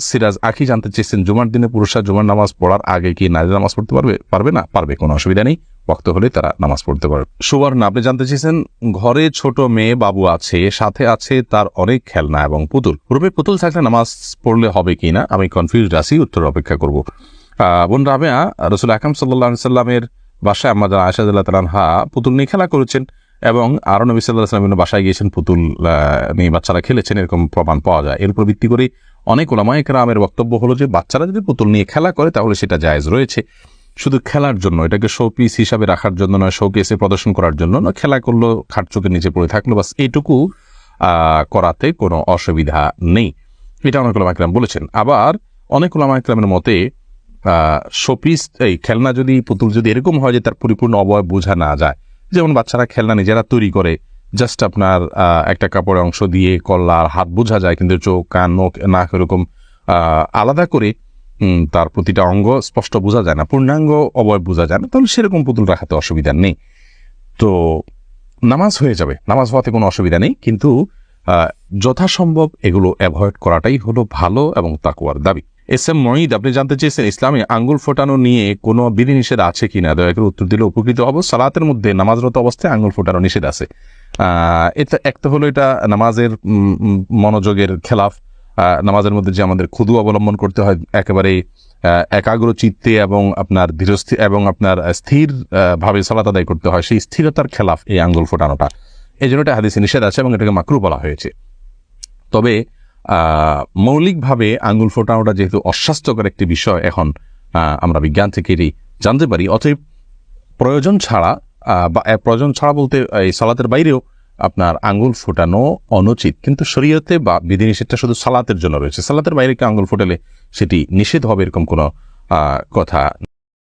সিরাজ আখি জানতে চেয়েছেন, জুমার দিনে পুরুষরা জুমার নামাজ পড়ার আগে কি নারীরা নামাজ পড়তে পারবে না? পারবে, কোনো অসুবিধা নেই, ওয়াক্ত হলে তারা নামাজ পড়তে পারবে। সুবর্ণ, আপনি জানতে চেয়েছেন, ঘরে ছোট মেয়ে বাবু আছে, সাথে আছে তার অনেক খেলনা এবং পুতুল, রূপে পুতুল থাকলে নামাজ পড়লে হবে কিনা, আমি কনফিউজড আছি, উত্তর অপেক্ষা করব। বোন রাবেয়া, রাসূল আকরাম সাল্লাল্লাহু আলাইহি সাল্লামের বাসায় আম্মা জান আয়েশা রাদিয়াল্লাহু তাআলা আনহা পুতুল নিয়ে খেলা করেছেন এবং আরো নবী সাল্লাল্লাহু আলাইহি ওয়াসাল্লামের বাসায় গিয়েছেন, পুতুল নিয়ে বাচ্চারা খেলেছেন, এরকম প্রমাণ পাওয়া যায়। এর উপর ভিত্তি করে অনেক উলামায়ে কেরামের বক্তব্য হলো যে বাচ্চারা যদি পুতুল নিয়ে খেলা করে তাহলে সেটা জায়েজ রয়েছে, শুধু খেলার জন্য, এটাকে শোপিস হিসাবে রাখার জন্য নয়, শোকেসে প্রদর্শন করার জন্য নয়, খেলা করলো, খাট চোখের নিচে পড়ে থাকলো, বাস এইটুকু করাতে কোনো অসুবিধা নেই, এটা অনেক উলামায়ে কেরাম বলেছেন। আবার অনেক উলামায়ে কেরামের মতে শোপিস, এই খেলনা যদি, পুতুল যদি এরকম হয় যে তার পরিপূর্ণ অবয়ব বোঝা না যায়, যেমন বাচ্চারা খেলনা নিজেরা তৈরি করে, জাস্ট আপনার একটা কাপড়ের অংশ দিয়ে কল্লার হাত বোঝা যায়, কিন্তু চোখ কান মুখ নাক এরকম আলাদা করে তার প্রতিটা অঙ্গ স্পষ্ট বোঝা যায় না, পূর্ণাঙ্গ অবয়ব বোঝা যায় না, তাহলে সেরকম পুতুল রাখাতে অসুবিধা নেই। তো নামাজ হয়ে যাবে, নামাজ হওয়াতে কোনো অসুবিধা নেই, কিন্তু যথাসম্ভব এগুলো অ্যাভয়েড করাটাই হলো ভালো এবং তাকওয়ার দাবি। এস এম মঈদ, আপনি জানতে চেয়েছেন, ইসলামে আঙ্গুল ফোটানো নিয়ে কোনো বিধিনিষেধ আছে কিনা, দয়া করে উত্তর দিলে উপকৃত হব। সালাতের মধ্যে নামাজরত অবস্থায় আঙ্গুল ফোটানো নিষেধ আছে। এটা একটা হলো, এটা নামাজের মনোযোগের খেলাফ। নামাজের মধ্যে যে আমাদের খুদু অবলম্বন করতে হয়, একেবারে একাগ্র চিত্তে এবং আপনার ধীরস্থির এবং আপনার স্থির ভাবে সালাত আদায় করতে হয়, সেই স্থিরতার খেলাফ এই আঙ্গুল ফোটানোটা, এই জন্য এটা হাদিসে নিষেধ আছে এবং এটাকে মাকরুহ বলা হয়েছে। তবে মৌলিকভাবে আঙ্গুল ফোটানোটা যেহেতু অস্বাস্থ্যকর একটি বিষয়, এখন আমরা বিজ্ঞান থেকে এটি জানতে পারি, অতএব প্রয়োজন ছাড়া বলতে এই সালাতের বাইরেও আপনার আঙ্গুল ফোটানো অনুচিত, কিন্তু শরীয়তে বা বিধিনিষেধটা শুধু সালাতের জন্য রয়েছে, সালাতের বাইরে কি আঙ্গুল ফোটালে সেটি নিষেধ হবে এরকম কোনো কথা